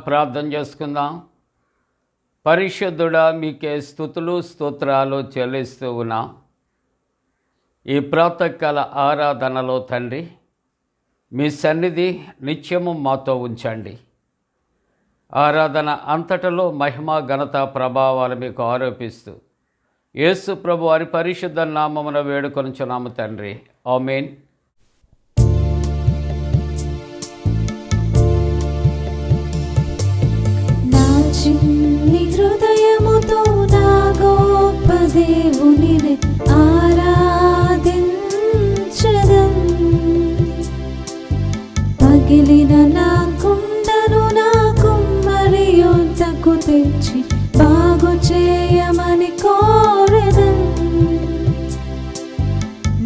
ప్రార్థన చేసుకుందాం. పరిశుద్ధుడా, మీకే స్తుతులు స్తోత్రాలు చెల్లిస్తూ ఉన్నాం. ఈ ప్రాతకాల ఆరాధనలో తండ్రి, మీ సన్నిధి నిత్యము మాతో ఉంచండి. ఆరాధన అంతటలో మహిమ ఘనత ప్రభావాలు మీకు ఆరోపిస్తూ యేసు ప్రభు వారి పరిశుద్ధ నామమున వేడుకొనుచున్నాము తండ్రి. ఆమేన్. చిన్ని హృదయముతో నా గొప్ప దేవునిని ఆరాధించదం. పగిలిన నా కుండను నా కుమ్మరి యొద్దకు తెచ్చి బాగు చేయమని కోరెదం.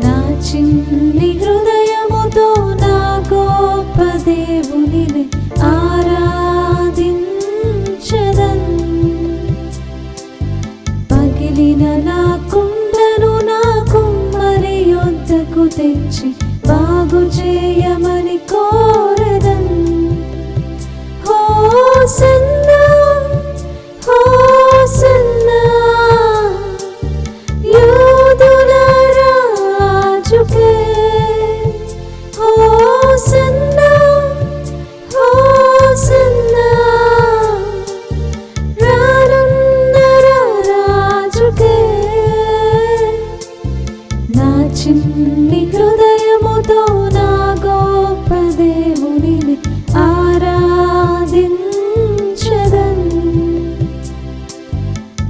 నా చిన్ని హృదయముతో నా గొప్ప దేవునిని పగిలిన నా కుండను నా కుమ్మరి యొద్దకు తెచ్చి బాగు చేయమని కోరెదం. హోసన్నా హోసన్నా యూదుల రాజుకే. హోసన్నా హోసన్నా చిన్ని హృదయముతో నా గొప్ప దేవునిని ఆరాధించదం.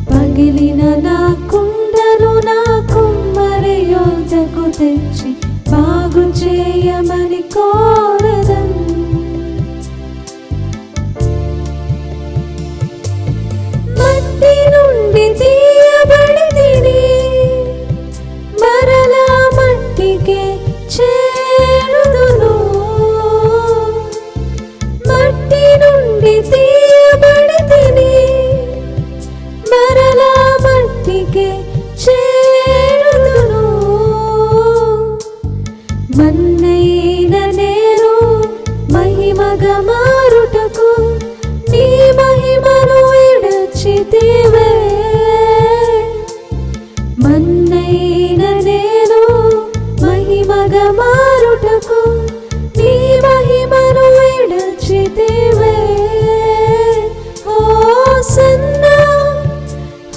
పగిలిన నా కుండను నా కుమ్మరి యొద్దకు తెచ్చి బాగు చేయమని కోరెదం. మట్టి నుండి తీయబడి తిని మరలా మట్టికే చేరుదును. మట్టి నుండి తీయబడి తిని మరలా మట్టికే చేరుదును. మన్నైన నేను మహిమగా మారుటకు నీ మహిమను విడచితివే. మన్నైన నేను మహిమగా మారుటకు నీ మహిమను విడచితివే. హోసన్నా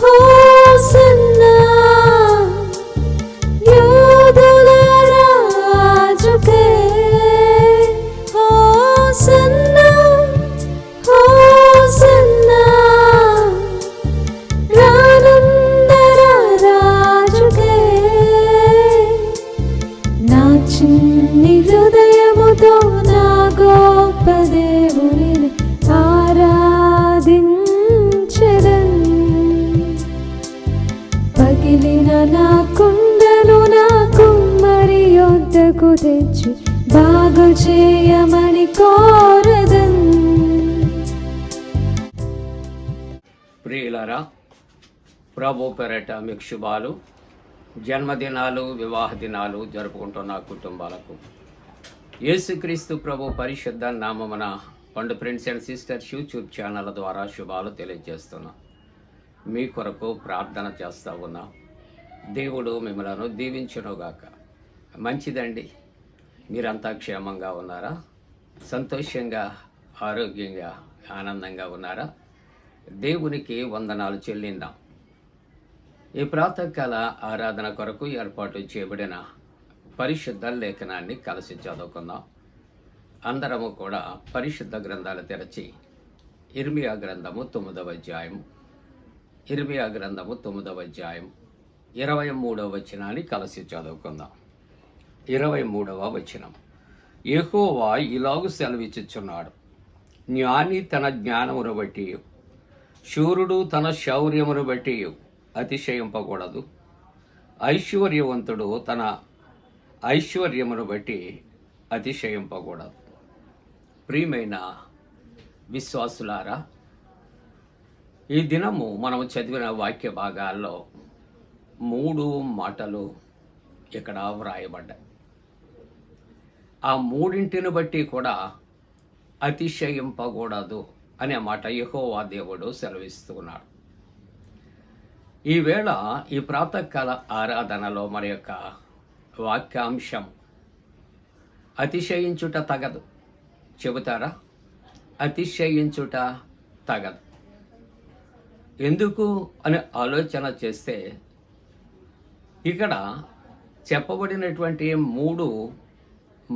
హోసన్నా యూదుల రాజుకే. హోసన్నా హోసన్నా చిన్ని హృదయముతో నా గొప్ప దేవునిని ఆరాధించదం. పగిలిన నా కుండను నా కుమ్మరి యొద్దకు తెచ్చి బాగు చేయమని కోరెదం. ప్రియులారా, ప్రభు పేరట మీకు శుభాలు. జన్మదినాలు, వివాహ దినాలు జరుపుకుంటున్న కుటుంబాలకు యేసుక్రీస్తు ప్రభు పరిశుద్ధ నామమున పండు friends and sisters YouTube channel ద్వారా శుభాలు తెలియజేస్తున్నా. మీ కొరకు ప్రార్థన చేస్తూ ఉన్నా. దేవుడు మిమ్మలను దీవించునుగాక. మంచిదండి. మీరంతా క్షేమంగా ఉన్నారా? సంతోషంగా, ఆరోగ్యంగా, ఆనందంగా ఉన్నారా? దేవునికి వందనాలు చెల్లిందాం. ఈ ప్రాతకాల ఆరాధన కొరకు ఏర్పాటు చేయబడిన పరిశుద్ధ లేఖనాన్ని కలిసి చదువుకుందాం. అందరము కూడా పరిశుద్ధ గ్రంథాలు తెరచి ఇర్మియా గ్రంథము 9వ అధ్యాయం 23వ వచనాన్ని కలిసి చదువుకుందాం. 23వ వచనం. యెహోవా ఇలాగు సెలవిచ్చుచున్నాడు, జ్ఞాని తన జ్ఞానమును బట్టి, శూరుడు తన శౌర్యమును బట్టి అతిశయింపకూడదు. ఐశ్వర్యవంతుడు తన ఐశ్వర్యమును బట్టి అతిశయింపకూడదు. ప్రియమైన విశ్వాసులారా, ఈ దినము మనం చదివిన వాక్య భాగాల్లో 3 మాటలు ఇక్కడ వ్రాయబడ్డాయి. ఆ మూడింటిని బట్టి కూడా అతిశయింపకూడదు అనే మాట యెహోవా దేవుడు సెలవిస్తూ ఉన్నాడు. ఈవేళ ఈ ప్రాతకాల ఆరాధనలో మన యొక్క వాక్యాంశం అతిశయించుట తగదు. చెబుతారా? అతిశయించుట తగదు. ఎందుకు అని ఆలోచన చేస్తే ఇక్కడ చెప్పబడినటువంటి 3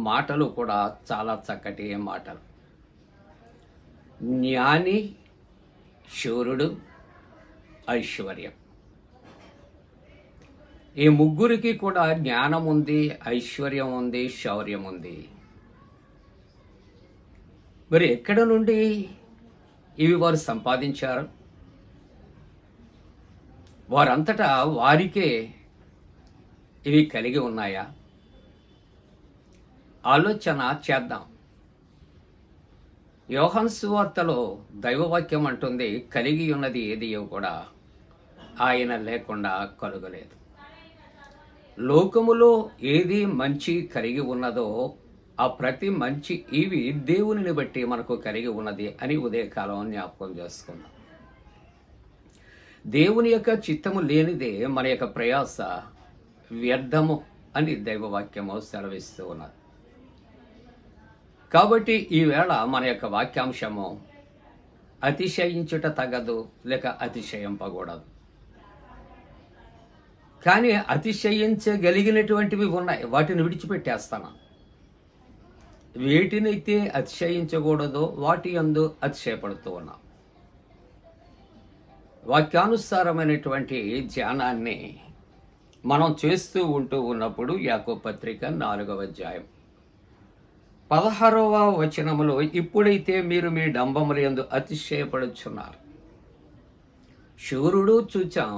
మాటలు కూడా చాలా చక్కటి మాటలు. జ్ఞాని, శూరుడు, ఐశ్వర్యం. ఈ ముగ్గురికి కూడా జ్ఞానం ఉంది, ఐశ్వర్యం ఉంది, శౌర్యం ఉంది. మరి ఎక్కడ నుండి ఇవి వారు సంపాదించారు? వారంతటా వారికే ఇవి కలిగి ఉన్నాయా? ఆలోచన చేద్దాం. యోహాను సువార్తలో దైవవాక్యం అంటుంది, కలిగి ఉన్నది ఏది కూడా ఆయన లేకుండా కలుగలేదు. లోకములో ఏది మంచి కలిగి ఉన్నదో ఆ ప్రతి మంచి ఇవి దేవునిని బట్టి మనకు కలిగి ఉన్నది అని ఉదయకాలం జ్ఞాపకం చేసుకుందాం. దేవుని యొక్క చిత్తము లేనిదే మన యొక్క ప్రయాస వ్యర్థము అని దైవవాక్యము సెలవిస్తూ ఉన్నది. కాబట్టి ఈవేళ మన యొక్క వాక్యాంశము అతిశయించుట తగదు, లేక అతిశయింపకూడదు. కానీ అతిశయించగలిగినటువంటివి ఉన్నాయి, వాటిని విడిచిపెట్టేస్తాను. వేటినైతే అతిశయించకూడదో వాటి యందు అతిశయపడుతూ ఉన్నాం. వాక్యానుసారమైనటువంటి ధ్యానాన్ని మనం చేస్తూ ఉన్నప్పుడు యాకోబు పత్రిక 4వ అధ్యాయం 16వ వచనములో, ఇప్పుడైతే మీరు మీ డంబముల యందు అతిశయపడుచున్నారు. శూరుడు చూచాం,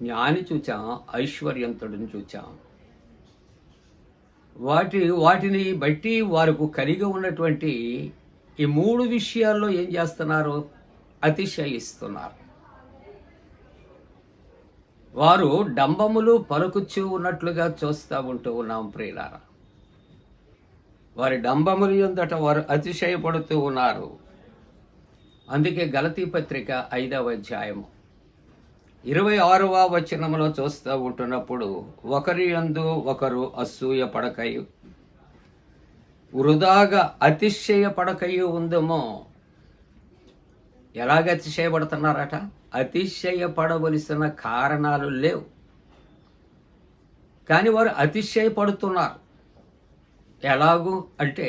జ్ఞాని చూచాం, ఐశ్వర్యంతుడిని చూచాం. వాటిని బట్టి వారికి కలిగి ఉన్నటువంటి ఈ 3 విషయాల్లో ఏం చేస్తున్నారు? అతిశయిస్తున్నారు. వారు డంబములు పలుకుచూ ఉన్నట్లుగా చూస్తూ ఉన్నాం ప్రియులారా. వారి డంబములు యందట వారు అతిశయపడుతూ ఉన్నారు. అందుకే గలతీ పత్రిక 5వ అధ్యాయము 26వ వచనములో చూస్తూ ఉంటున్నప్పుడు, ఒకరి యందు ఒకరు అసూయ పడకయు వృధాగా అతిశయపడకయు ఉందమో. ఎలాగ అతిశయపడుతున్నారట? అతిశయపడవలసిన కారణాలు లేవు, కానీ వారు అతిశయపడుతున్నారు. ఎలాగూ అంటే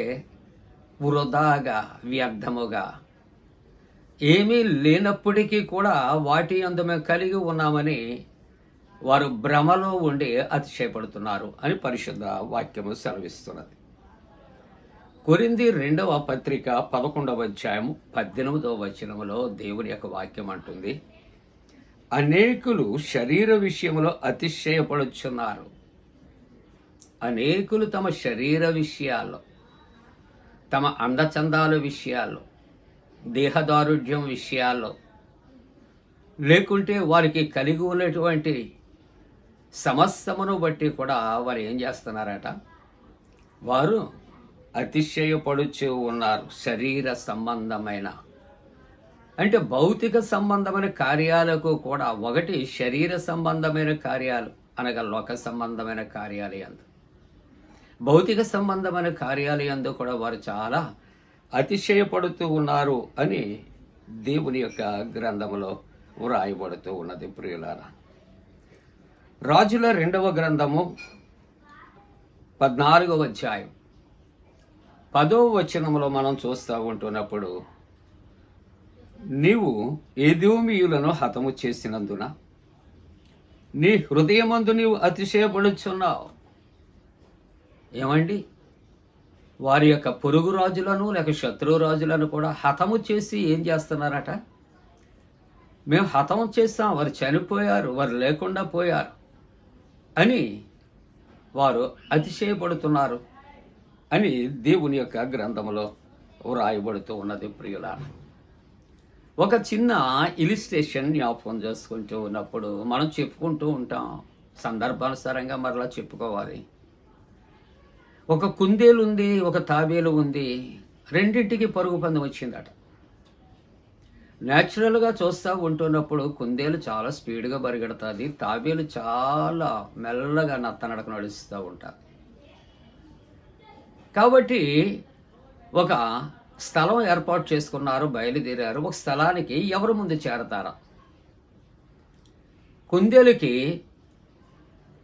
వృధాగా, వ్యర్థముగా, ఏమీ లేనప్పటికీ కూడా వాటి యందు మేము కలిగి ఉన్నామని వారు భ్రమలో ఉండి అతిశయపడుతున్నారు అని పరిశుద్ధ వాక్యము సెలవిస్తున్నది. కొరింథీ 2వ పత్రిక 11వ అధ్యాయము 18వ వచనములో దేవుని యొక్క వాక్యం అంటుంది, అనేకులు శరీర విషయంలో అతిశయపడుచున్నారు. అనేకులు తమ శరీర విషయాల్లో, తమ అందచందాల విషయాల్లో, దేహదారుఢ్యం విషయాల్లో, లేకుంటే వారికి కలిగి ఉన్నటువంటి సమస్తమును బట్టి కూడా వారు ఏం చేస్తున్నారట? వారు అతిశయపడుచు ఉన్నారు. శరీర సంబంధమైన అంటే భౌతిక సంబంధమైన కార్యాలకు కూడా, ఒకటి శరీర సంబంధమైన కార్యాలు అనగా లోక సంబంధమైన కార్యాలు యందు, భౌతిక సంబంధమైన కార్యాలు యందు కూడా వారు చాలా అతిశయపడుతూ ఉన్నారు అని దేవుని యొక్క గ్రంథములో వ్రాయబడుతూ ఉన్నది ప్రియులారా. రాజుల 2వ గ్రంథము 14వ అధ్యాయం 10వ వచనములో మనం చూస్తూ ఉంటున్నప్పుడు, నీవు ఎదోమీయులను హతము చేసినందున నీ హృదయమందు నీవు అతిశయపడుచున్నావు. ఏమండి? వారి యొక్క పొరుగు రాజులను లేక శత్రు రాజులను కూడా హతము చేసి ఏం చేస్తున్నారట? మేము హతము చేస్తాం, వారు చనిపోయారు, వారు లేకుండా పోయారు అని వారు అతిశయపడుతున్నారు అని దేవుని యొక్క గ్రంథములో వ్రాయబడుతూ ఉన్నది ప్రియులారా. ఒక చిన్న ఇలిస్ట్రేషన్ జ్ఞాపకం చేసుకుంటూ ఉన్నప్పుడు మనం చెప్పుకుంటూ ఉంటాం, సందర్భానుసారంగా మరలా చెప్పుకోవాలి. ఒక కుందేలు ఉంది, ఒక తాబేలు ఉంది, రెండింటికి పరుగు పందెం వచ్చిందట. న్యాచురల్గా చూస్తూ ఉంటున్నప్పుడు కుందేలు చాలా స్పీడ్గా పరిగెడుతుంది, తాబేలు చాలా మెల్లగా నత్తనడక నడుస్తూ ఉంటారు. కాబట్టి ఒక స్థలం ఏర్పాటు చేసుకున్నారు, బయలుదేరారు. ఒక స్థలానికి ఎవరు ముందు చేరతారా? కుందేలుకి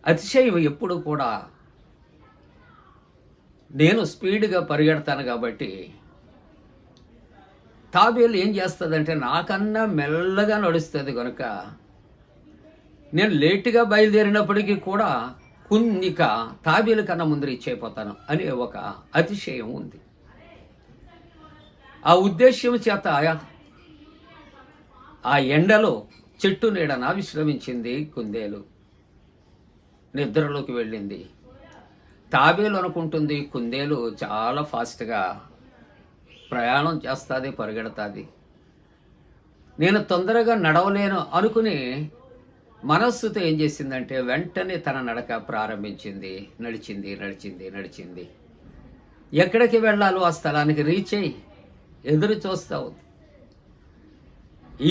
అతిశయం ఎప్పుడు కూడా నేను స్పీడ్గా పరిగెడతాను కాబట్టి, తాబేలు ఏం చేస్తుందంటే నాకన్నా మెల్లగా నడుస్తుంది కనుక నేను లేటుగా బయలుదేరినప్పటికీ కూడా ఇక తాబేలు కన్నా ముందు రీచ్ అయిపోతాను అనే ఒక అతిశయం ఉంది. ఆ ఉద్దేశ్యం చేత ఆ ఎండలో చెట్టు నీడన విశ్రమించింది కుందేలు, నిద్రలోకి వెళ్ళింది. తాబేలు అనుకుంటుంది కుందేలు చాలా ఫాస్ట్గా ప్రయాణం చేస్తుంది, పరిగెడుతుంది, నేను తొందరగా నడవలేను అనుకుని మనస్సుతో ఏం చేసిందంటే వెంటనే తన నడక ప్రారంభించింది. నడిచింది నడిచింది నడిచింది. ఎక్కడికి వెళ్ళాలో ఆ స్థలానికి రీచ్ అయ్యి ఎదురు చూస్తూ ఉంది.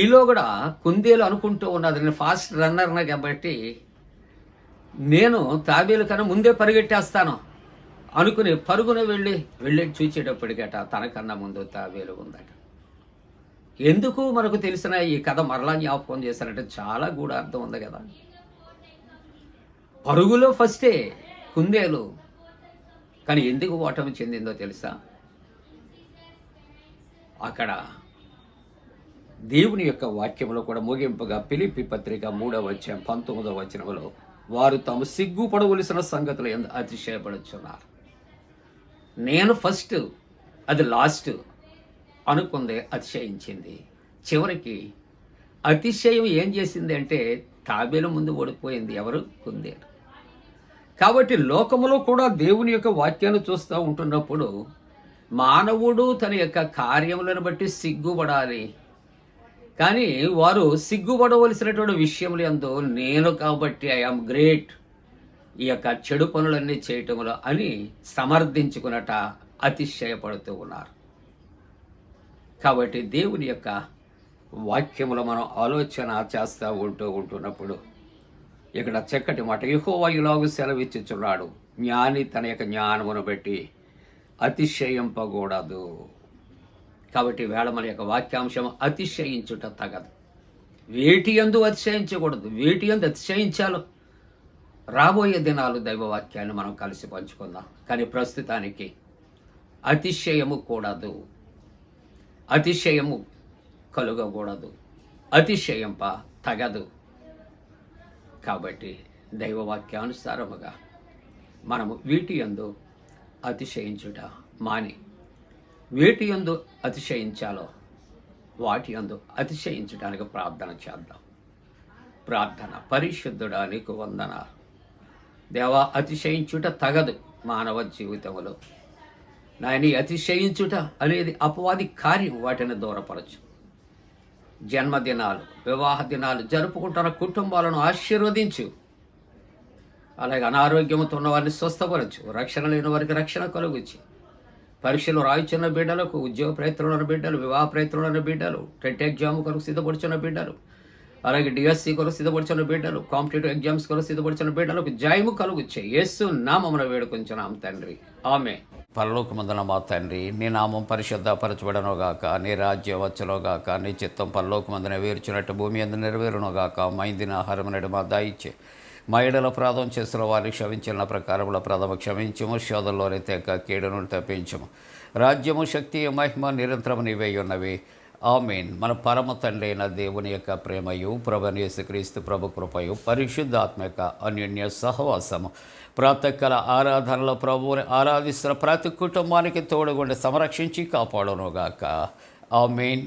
ఈలో కూడా కుందేలు అనుకుంటూ ఉన్నది నేను ఫాస్ట్ రన్నర్ని కాబట్టి నేను తాబేలు కన్నా ముందే పరిగెట్టేస్తాను అనుకుని పరుగున వెళ్ళి చూచేటప్పటికట తనకన్నా ముందు తాబేలు ఉందట. ఎందుకు మనకు తెలిసిన ఈ కథ మరలా జ్ఞాపకం చేశారంటే చాలా గూఢార్థం ఉంది కదా. పరుగులో ఫస్టే కుందేలు, కానీ ఎందుకు ఓటమి చెందిందో తెలుసా? అక్కడ దేవుని యొక్క వాక్యంలో కూడా ముగింపుగా ఫిలిప్పీ పత్రిక 3:19 వారు తాము సిగ్గుపడవలసిన సంగతులు అతిశయపడుచున్నారు. నేను ఫస్ట్, అది లాస్ట్ అనుకుందే అతిశయించింది. చివరికి అతిశయం ఏం చేసింది అంటే తాబేలు ముందు ఓడిపోయింది. ఎవరు? కుందేలు. కాబట్టి లోకములో కూడా దేవుని యొక్క వాక్యాన్ని చూస్తూ ఉంటున్నప్పుడు మానవుడు తన యొక్క కార్యములను బట్టి సిగ్గుపడాలి. కానీ వారు సిగ్గుపడవలసినటువంటి విషయములు యందు నేను కాబట్టి ఐఆమ్ గ్రేట్, ఈ యొక్క చెడు పనులన్నీ చేయటములో అని సమర్థించుకున్నట అతిశయపడుతూ ఉన్నారు. కాబట్టి దేవుని యొక్క వాక్యములో మనం ఆలోచన చేస్తూ ఉంటున్నప్పుడు ఇక్కడ చక్కటి మాట, యెహోవా ఇలాగు సెలవిచ్చుచున్నాడు, జ్ఞాని తన యొక్క జ్ఞానమును బట్టి అతిశయింపకూడదు. కాబట్టి వేళ మన యొక్క వాక్యాంశం అతిశయించుట తగదు. వేటి యందు అతిశయించకూడదు. వేటి యందు అతిశయించాలో రాబోయే దినాలు దైవవాక్యాన్ని మనం కలిసి పంచుకుందాం. కానీ ప్రస్తుతానికి అతిశయము కూడదు, అతిశయము కలుగకూడదు, అతిశయింప తగదు. కాబట్టి దైవవాక్యానుసారముగా మనము వీటి యందు అతిశయించుట మాని వేటి యందు అతిశయించాలో వాటి యందు అతిశయించడానికి ప్రార్థన చేద్దాం. ప్రార్థన. పరిశుద్ధుడా నీకు వందనాలు దేవా. అతిశయించుట తగదు మానవ జీవితంలో నాయని. అతిశయించుట అనేది అపవాది కార్యం, వాటిని దూరపరచు. జన్మదినాలు, వివాహ దినాలు జరుపుకుంటున్న కుటుంబాలను ఆశీర్వదించు. అలాగే అనారోగ్యంతో ఉన్న వారిని స్వస్థపరచు. రక్షణ లేని వారికి రక్షణ కలుగుచి. పరీక్షలు రాయుచున్న బిడ్డలకు, ఉద్యోగ ప్రయత్నంలో ఉన్న బిడ్డలు, వివాహ ప్రయత్నంలో ఉన్న బిడ్డలు, టెట్ ఎగ్జామ్ కొరకు సిద్ధపడుచున్న బిడ్డలు, అలాగే డిఎస్సి కొరకు సిద్ధపడుచున్న బిడ్డలు, కాంపిటేటివ్ ఎగ్జామ్స్ కొరకు సిద్ధపడుచున్న బిడ్డలకు జయము కలుగుచ్చే యేసు నామమున వేడుకొంచున్నాం తండ్రి, ఆమె. పరలోకమందున మా తండ్రి, నీ నామం పరిశుద్ధపరచబడనుగాక, నీ రాజ్యం వచ్చునుగాక, నీ చిత్తం పరలోకమందున వేర్చున్నట్టు భూమి అందు నెరవేరునుగాక. మా ఇందిన ఆహారం నేడు మా దయచే, మా ఎడల అపరాధం చేసిన వారికి క్షమించిన ప్రకారముల ప్రథమ క్షమించము, శోధంలోని తెక్క కీడును తప్పించము. రాజ్యము, శక్తి, మహిమ నిరంతరము నీవే ఉన్నవి. ఆమేన్. మన పరమ తండ్రి అయిన దేవుని యొక్క ప్రేమయు, ప్రభువైన యేసుక్రీస్తు ప్రభు కృపయు, పరిశుద్ధాత్మ యొక్క అన్యోన్య సహవాసము ప్రాతకాల ఆరాధనలో ప్రభువుని ఆరాధిస్తున్న ప్రతి కుటుంబానికి తోడుగుండి సంరక్షించి కాపాడునుగాక. ఆమేన్.